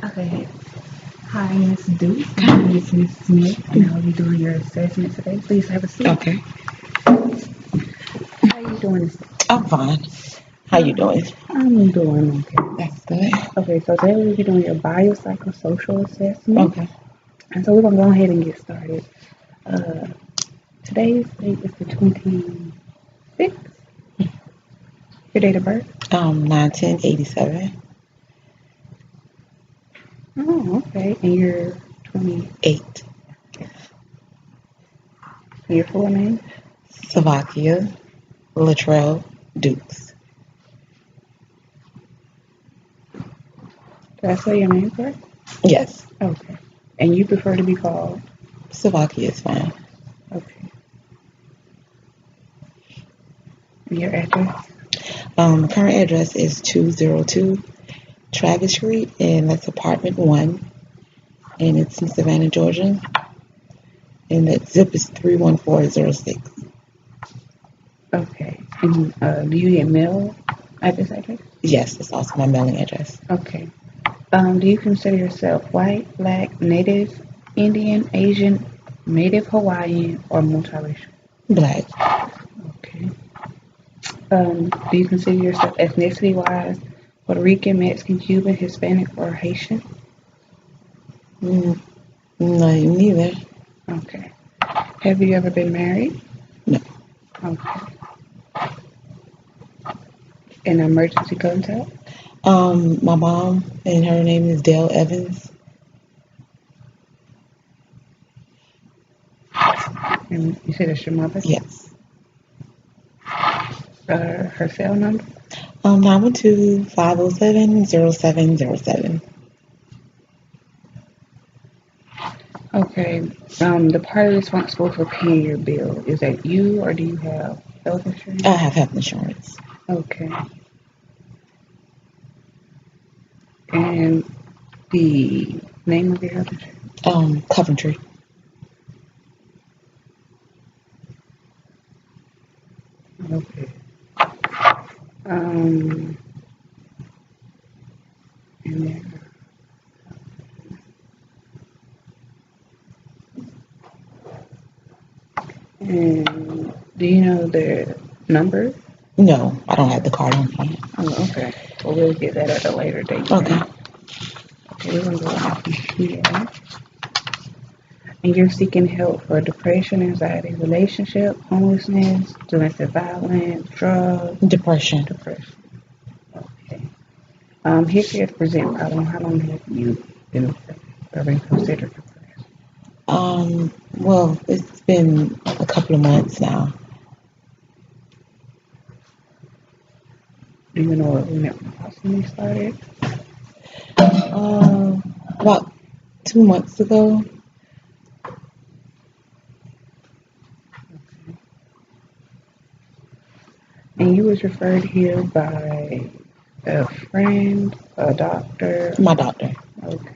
Okay. Hi, Miss Deuce. My name is Miss Smith, and I'll be doing your assessment today. Please have a seat. Okay, How are you doing today? I'm fine. How you doing? I'm doing okay. That's good. Okay, so today we'll be doing your biopsychosocial assessment. Okay. And so we're going to go ahead and get started. Uh, Today's date is the 26th. Your date of birth? 1987. Oh, okay. And you're 20. 8. Your full name? Slovakia. Latrell Dukes. Did I say your name correct? Yes. Okay. And you prefer to be called? Slovakia is fine. Okay. And your address? Current address is 202 Travis Street, and that's apartment 1, and it's in Savannah, Georgia, and that zip is 31406. Okay. And do you get mail at this address? Yes, that's also my mailing address. Okay. Do you consider yourself white, black, native, Indian, Asian, native Hawaiian, or multiracial? Black. Okay. Do you consider yourself ethnicity wise Puerto Rican, Mexican, Cuban, Hispanic, or Haitian? Mm, no, neither. Okay. Have you ever been married? No. Okay. An emergency contact? My mom, and her name is Dale Evans. And you said it's your mother? Yes. Her cell number? 912-507-0707. Okay. The party responsible for paying your bill, is that you or do you have health insurance? I have health insurance. Okay. And the name of your health insurance? Coventry. Okay. Um, and then, and do you know the number? No, I don't have the card on hand. Oh, okay. Well, we'll get that at a later date. Okay. Okay, we're gonna go on here. And you're seeking help for depression, anxiety, relationship, homelessness, domestic violence, drugs, Depression. depression. Okay. History of present problem. How long have you been or been considered depressed? Well, it's been a couple of months now. Do you know when it possibly started? About 2 months ago. And you was referred here by a friend, a doctor. My doctor. Okay.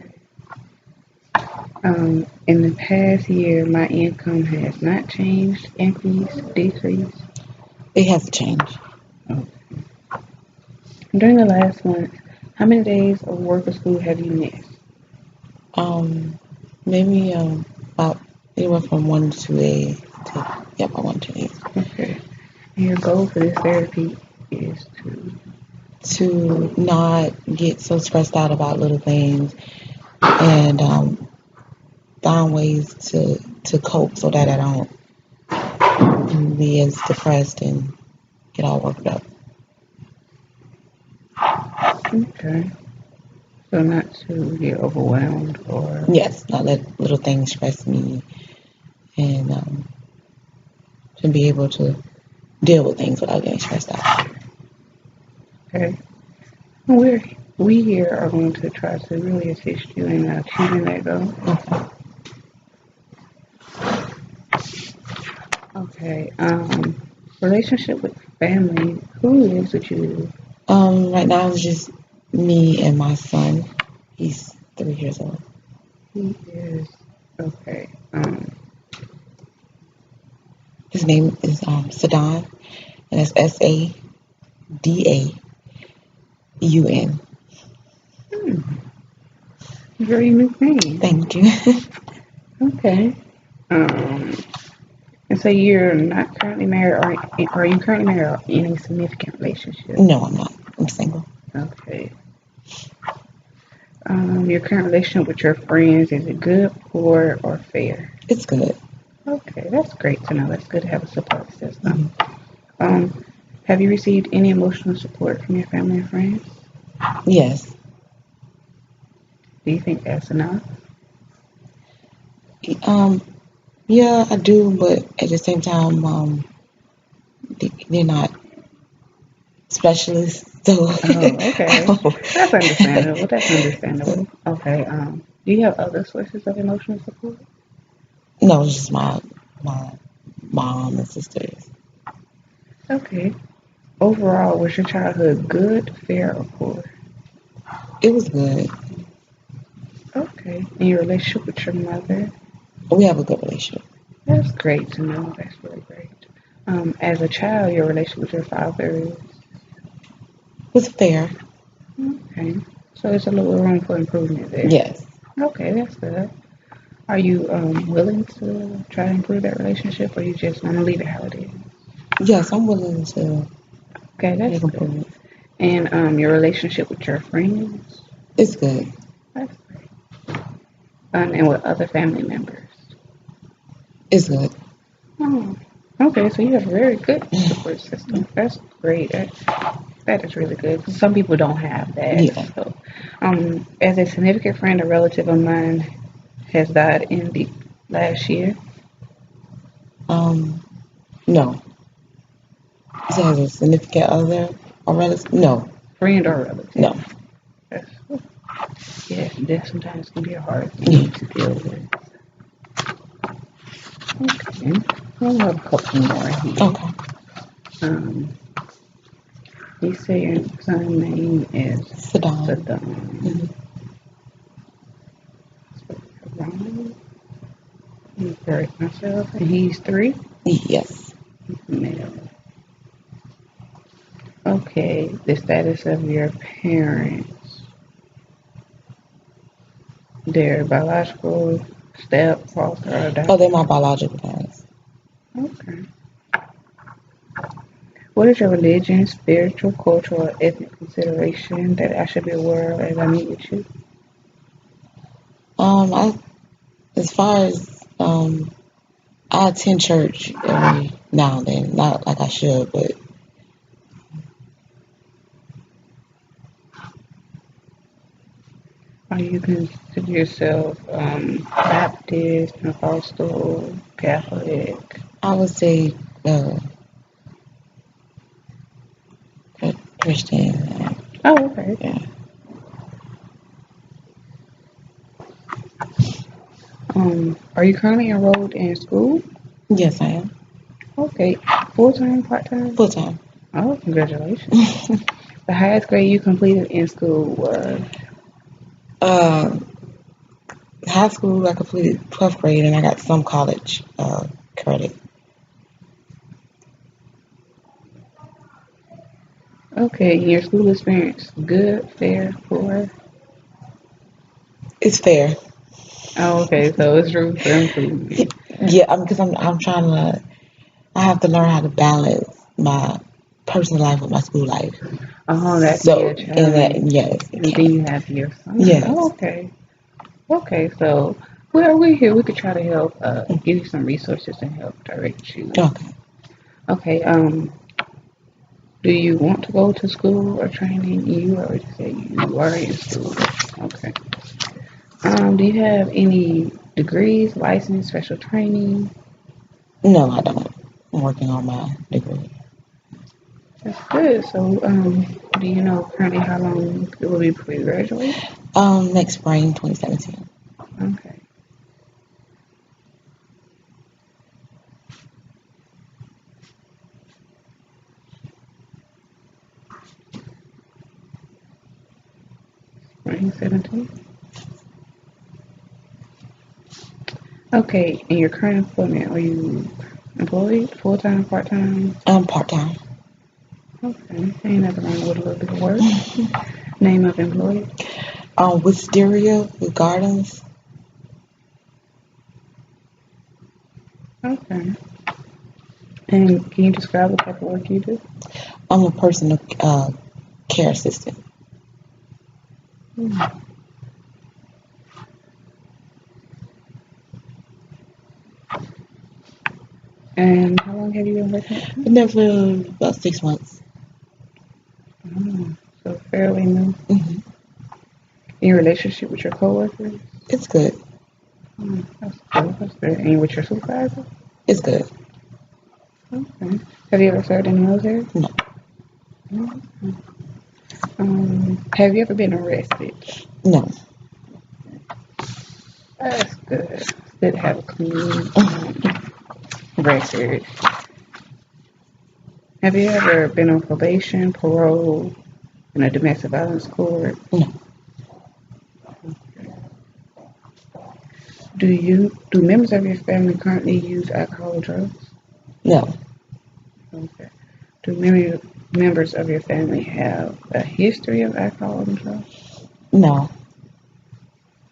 In the past year, my income has not changed, increased, decreased. It has changed. Okay. During the last month, how many days of work or school have you missed? Maybe about anywhere from 1 to 2 days to about 1 to 2 days. Okay. And your goal for this therapy is to. To not get so stressed out about little things and find ways to cope so that I don't be as depressed and get all worked up. Okay. So not to get overwhelmed or. Yes, not let little things stress me and to be able to deal with things without getting stressed out. Okay. We're we here are going to try to really assist you in achieving that goal. Okay. Relationship with family. Who lives with you? Right now it's just me and my son. He's 3 years old. He is okay. His name is Sadan, and it's Sadaun. Hmm. Very unique name. Thank you. Okay. Um, and so you're not currently married, or are you currently married or in a significant relationship? No, I'm not. I'm single. Okay. Your current relationship with your friends, is it good, poor, or fair? It's good. Okay, that's great to know. That's good to have a support system. Mhm. Have you received any emotional support from your family and friends? Yes. Do you think that's enough? Um, yeah, I do, but at the same time, they're not specialists, so Oh, okay. That's understandable. That's understandable. Okay. Do you have other sources of emotional support? no, it's just my mom and sisters. Okay. Overall, was your childhood good, fair, or poor? It was good. Okay. And your relationship with your mother? We have a good relationship. That's great to know. That's really great. As a child, your relationship with your father is It was fair. okay. So there's a little room for improvement there. Yes. Okay, that's good. Are you willing to try to improve that relationship, or you just want to leave it how it is? Yes, I'm willing to Okay, that's make good. improvements. And your relationship with your friends? It's good. That's great. And with other family members? It's good. Oh, okay. So you have a very good support system. That's great. That is really good. 'Cause some people don't have that. Yeah. So, as a significant friend or relative of mine has died in the last year, Um, no. It has a significant other or relative? No. friend or relative. No. That's, yeah, death sometimes can be a hard Yeah. thing to deal with. Okay, we'll have a couple more here. Okay. Um, you say your son's name is Saddam. Saddam. Hmm. Saddam. Let me correct myself. And he's 3. Yes. Male. Okay, the status of your parents. Their biological step, foster, or Oh, they're adopted. my biological parents. Okay. What is your religion, spiritual, cultural, or ethnic consideration that I should be aware of as I meet with you? I as far as I attend church every now and then. Not like I should, but Are you consider yourself Baptist, Pentecostal, Catholic? I would say uh, Christian. Oh, okay. Yeah. Are you currently enrolled in school? Yes, I am. Okay. Full time, part time? Full time. Oh, congratulations. The highest grade you completed in school was. uh, High school, I completed 12th grade, and I got some college credit. Okay, your school experience, good, fair, poor? It's fair. Oh, okay, so it's room for improvement. Yeah, because I'm trying to. I have to learn how to balance my personal life with my school life. Oh, that can be a So, and that, challenge. yes, it And then can. you have your son. Oh, Yes. okay. Okay, so we're here. We could try to help give you some resources and help direct you. Okay. Okay, do you want to go to school or training? You already said you are in school. Okay. Do you have any degrees, license, special training? No, I don't. I'm working on my degree. That's good. So, do you know currently how long it will be before you graduate? Next spring, 2017. Okay. Spring 17. Okay. In your current employment, are you employed, full time, part time? Part time. Okay. Ain't nothing wrong with a little bit of work. Name of employee. Wisteria with gardens. Okay. And can you describe what type of work you do? I'm a personal care assistant. Hmm. And how long have you been working at Been there for about 6 months. So fairly new. Hmm. In your relationship with your coworkers? It's good. That's good. That's good. And with your supervisor? It's good. Okay. Have you ever served in the military? No, Have you ever been arrested? no. That's good. It's good to have a clean record. Have you ever been on probation, parole, in a domestic violence court? No, Do members of your family currently use alcohol or drugs? no, Okay. Do members of your family have a history of alcohol and drugs? no,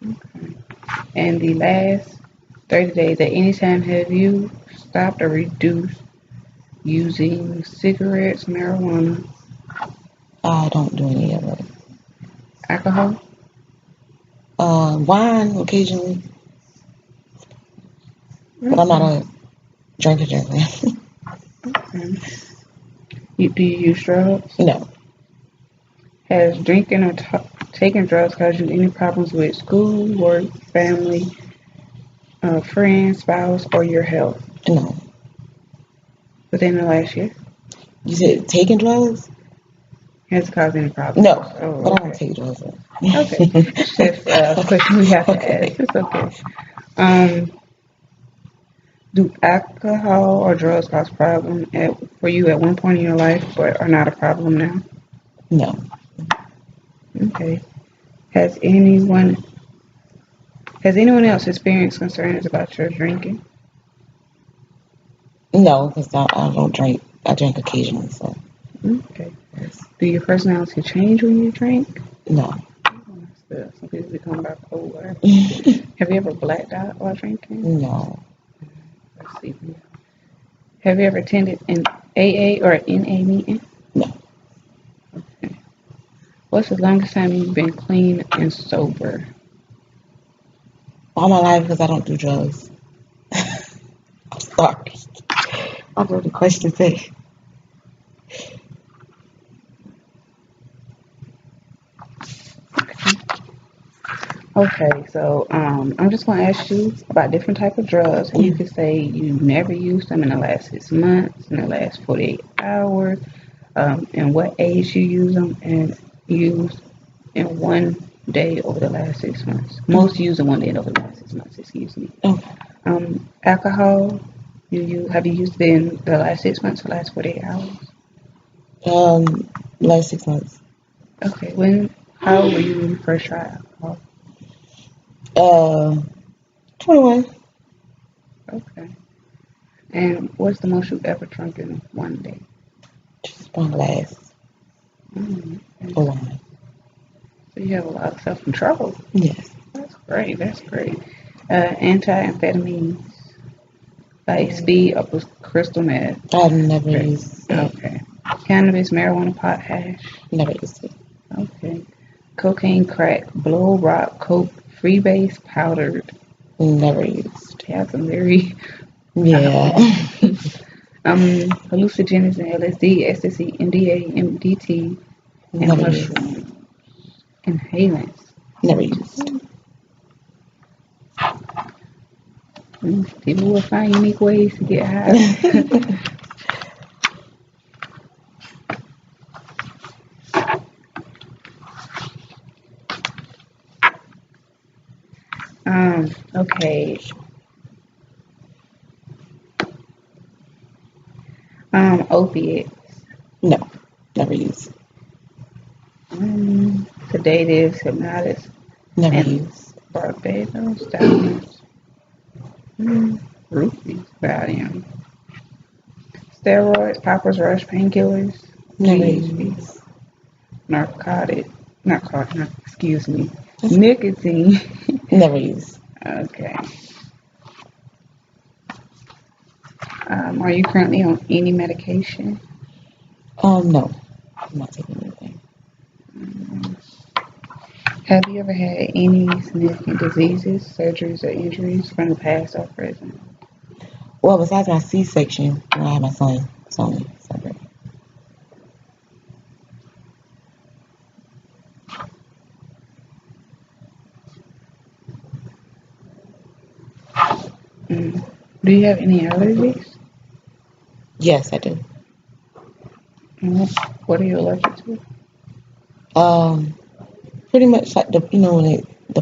Okay. And the last 30 days, at any time, have you stopped or reduced using cigarettes, marijuana, I don't do any of it. alcohol? Wine occasionally, but I'm not Okay. a drinker. Okay. Do you use drugs? No, Has drinking or taking drugs caused you any problems with school, work, family, friends, spouse, or your health no. within the last year? You said taking drugs? Has it caused any problems? No, Oh, but I don't okay. take drugs. Okay. It's just a question we have to Okay. ask. It's okay. Um, do alcohol or drugs cause problem for you at one point in your life, but are not a problem now? No, Okay. Has anyone has anyone else experienced concerns about your drinking? no, because I don't drink. I drink occasionally, so Okay. yes. Do your personality change when you drink? No. That's good. Some people become bipolar. Have you ever blacked out while drinking? No, Let's see. Have you ever attended an AA or an NA meeting? no. Okay. What's the longest time you've been clean and sober? All my life because I don't do drugs. I'm sorry. I know the question say. Okay, so I'm just going to ask you about different type of drugs, and you can say you never used them in the last 6 months, in the last 48 hours, and what age you use them, and used in one day over the last 6 months. Most use in one day over the last 6 months. Excuse me. Okay. Alcohol. Have you used it in the last 6 months, or last 48 hours? Last 6 months. Okay. How old were you when you first tried alcohol? Uh, 21. Okay. And what's the most you've ever drunk in one day? Just one glass Okay. of wine. So you have a lot of self control. Yes. That's great. That's great. Anti-amphetamines like speed or crystal meth. I've never Okay. used that. Okay. Cannabis, marijuana, pot, hash. Never used it. Okay. Cocaine, crack, blow, rock, coke, freebase, powdered. Never used. They have some very Yeah. hallucinogens and LSD, ecstasy, MDA, MDT, and Never used. mushroom inhalants. Never used. People will find unique ways to get high. Okay. Opiates. No. Never used. Sedatives, hypnotics, Never and used. Barbados, stallions, rupees, Valium, steroids, poppers, rush, painkillers, Never GHB, used. narcotic, excuse me, Nicotine. Never used. Okay. Are you currently on any medication? No, I'm not taking anything. Have you ever had any significant diseases, surgeries, or injuries from the past or present? Well, besides my C-section, when I had my son, it's only separate. Mm. Do you have any allergies? Yes, I do. Mm. What are you allergic to? Um, Pretty much like the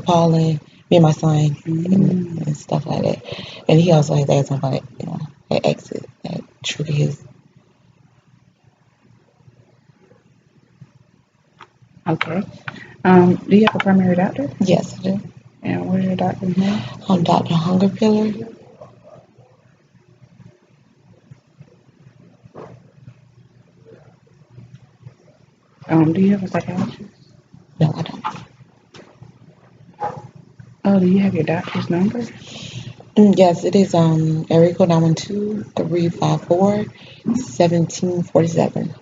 pollen, me and my son, Mm. and stuff like that. And he also has asthma, but that exit that trigger his. Okay. Do you have a primary doctor? Yes, I do. And what is your doctor's name? Dr. Hunger Pillar. Do you have a psychiatrist? No, I don't. Oh, do you have your doctor's number? Yes, it is area code 912-354-1747.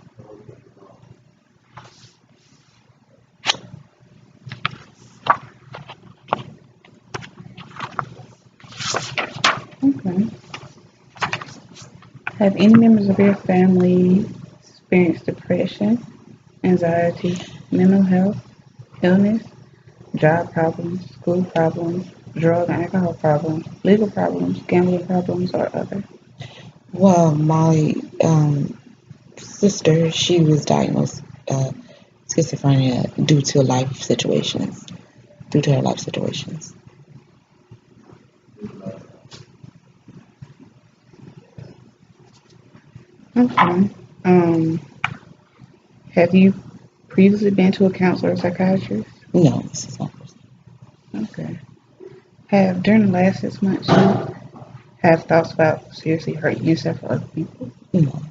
Okay. Have any members of your family experienced depression, anxiety, mental health, illness, job problems, school problems, drug and alcohol problems, legal problems, gambling problems, or other? Well, my sister, she was diagnosed schizophrenia due to her life situations. Okay. Um, have you previously been to a counselor or psychiatrist? No, this is not. Okay. Have during the last 6 months you have thoughts about seriously hurting yourself or other people? No,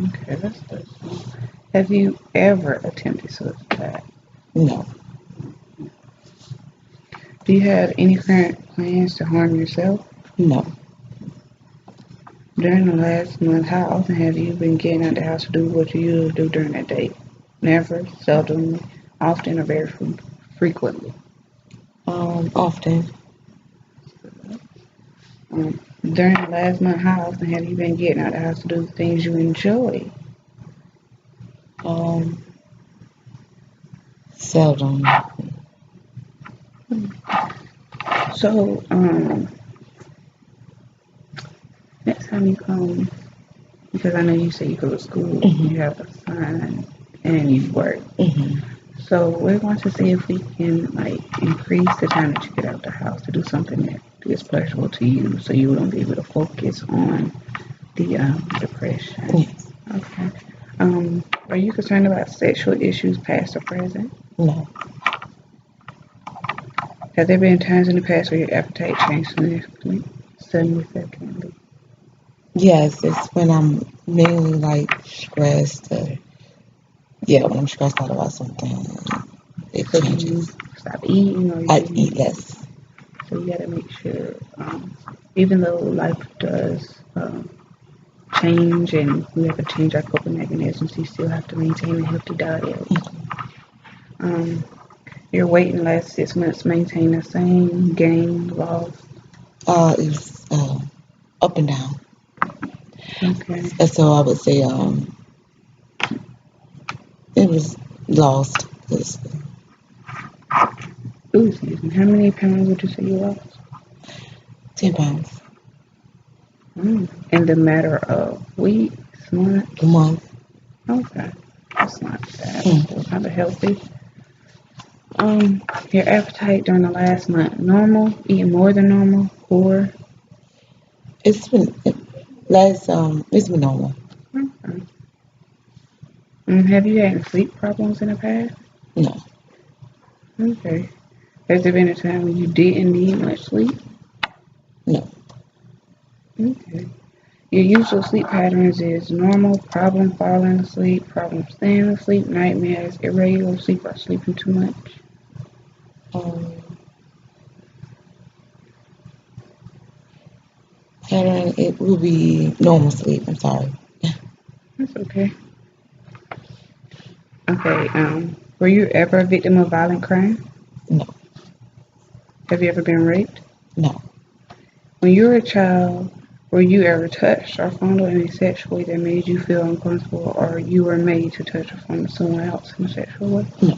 Okay, that's good. Have you ever attempted suicide? no, Do you have any current plans to harm yourself? no. During the last month, how often have you been getting out the house to do what you usually do during that day? Never, seldom, often, or very frequently. Often. During the last month, how often have you been getting out of the house to do things you enjoy? Um, Seldom. So, next time you come, because I know you say you go to school, Hmm. you have a son, and you work. Hmm. So we're going to see if we can like increase the time that you get out the house to do something that is pleasurable to you, so you won't be able to focus on the depression. Yes. Okay. Are you concerned about sexual issues, past or present? No. Have there been times in the past where your appetite changed significantly? Yes, it's when I'm mainly like stressed. Yeah, when I'm stressed out about something, it So do you changes. stop eating or I you? eat less. So you got to make sure, even though life does change and we have to change our coping mechanisms, you still have to maintain a healthy diet. Um, your weight in the last 6 months maintain the same, gain, loss. It's up and down. Okay. And so I would say it was lost. 'Cause Ooh, excuse me. How many pounds would you say you lost? 10 pounds In the matter of weeks, months. a month. Okay. That's not bad. That's Mm. still kind of healthy. Your appetite during the last month, normal, eating more than normal, poor. It's been it's been normal. Okay. Have you had any sleep problems in the past? No, Okay. Has there been a time when you didn't need much sleep? no. Okay. Your usual sleep patterns is normal, problem falling asleep, problem staying asleep, nightmares, irregular sleep, or sleeping too much. Um, pattern, it will be normal sleep. I'm sorry. That's okay. Okay. Were you ever a victim of violent crime? No, Have you ever been raped? no, When you were a child, were you ever touched or fondled in a sexual way that made you feel uncomfortable, or you were made to touch or fondle someone else in a sexual way? no,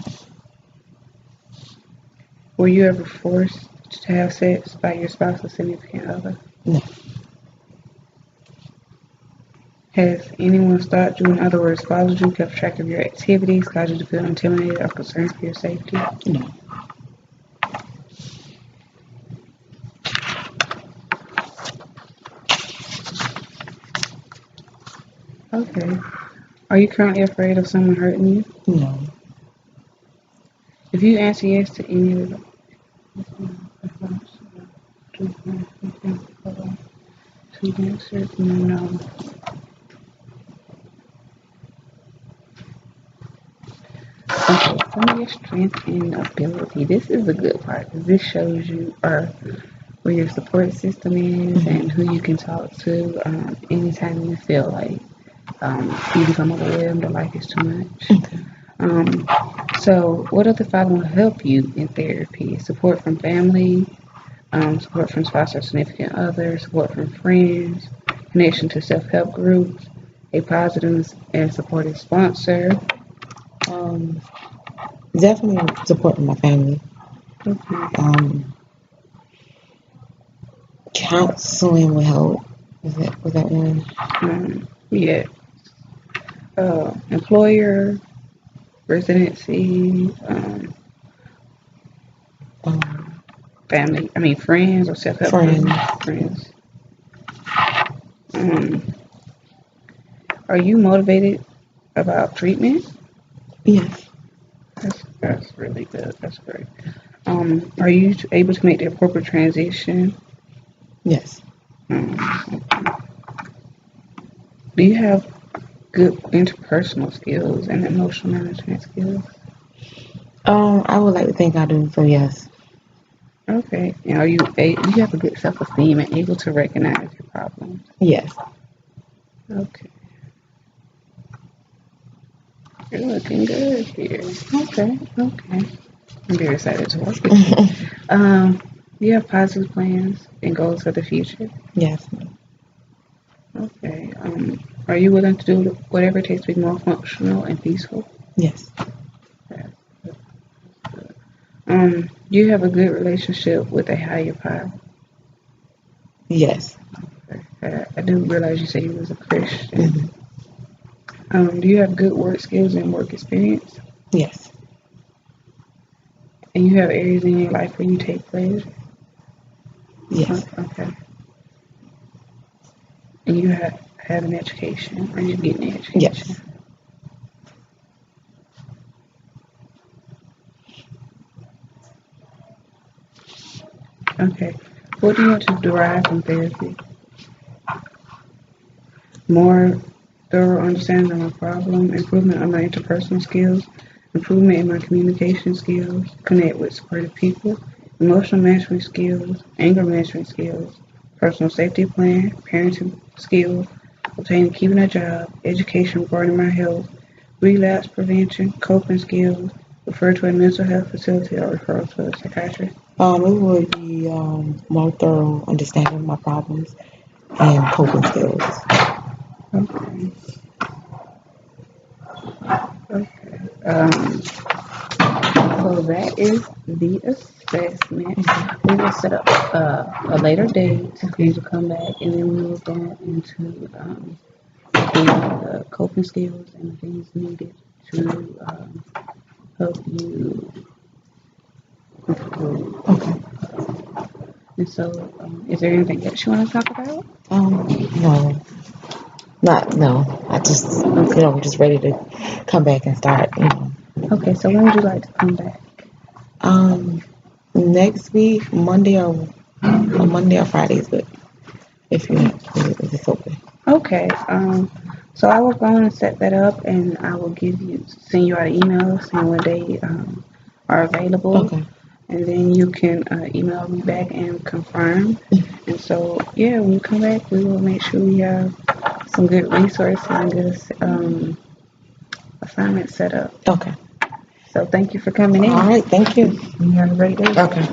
Were you ever forced to have sex by your spouse or significant other? no, Has anyone stalked you, in other words, followed you, kept track of your activities, caused you to feel intimidated or concerned for your safety? no. Okay. Are you currently afraid of someone hurting you? No. If you answer yes to any of the two answers, no. Okay, some of your strength and ability. This is the good part because this shows you where your support system is and who you can talk to anytime you feel like you become overwhelmed or life is too much. Okay. So, what of the following will help you in therapy? Support from family, support from spouse or significant others, support from friends, connection to self-help groups, a positive and supportive sponsor. Um, Definitely supporting my family. Okay. Counseling will help. Was that one? Yeah. Employer, residency, Um, family. I mean, friends or self-help Friends. groups. Friends. Um, are you motivated about treatment? Yes. That's really good. That's great. Are you able to make the appropriate transition? Yes. Um, do you have good interpersonal skills and emotional management skills? I would like to think I do. So yes. Okay. And do you have a good self-esteem and able to recognize your problems? Yes. Okay. You're looking good here. Okay. Okay. I'm very excited to work with you. Do you have positive plans and goals for the future? Yes. Okay. Are you willing to do whatever it takes to be more functional and peaceful? Yes. Do you have a good relationship with a higher power? Yes. I do realize you said you was a Christian. Hmm. Do you have good work skills and work experience? Yes. And you have areas in your life where you take pleasure? Yes. Okay. And you have an education, or you're getting an education? Yes. Okay. What do you want to derive from therapy? More thorough understanding of my problem, improvement of my interpersonal skills, improvement in my communication skills, connect with supportive people, emotional management skills, anger management skills, personal safety plan, parenting skills, obtaining keeping a job, education regarding my health, relapse prevention, coping skills, refer to a mental health facility or referral to a psychiatrist. It would be more thorough understanding of my problems and coping skills. Okay. Okay. Um, So that is the assessment. We will set up a later date for you to come back, and then we will go into the coping skills and things needed to help you improve. Okay. And so, is there anything else you want to talk about? No. Not no. I just we're just ready to come back and start. Okay, so when would you like to come back? Um, Next week, Monday or Friday is good. If it's open. Okay, so I will go and set that up, and I will send you out an email saying what day are available. Okay. and then you can email me back and confirm. And so, yeah, when you come back, we will make sure we have some good resources and good assignments set up. Okay. So thank you for coming in. All right. Thank you. You have a great day. Okay.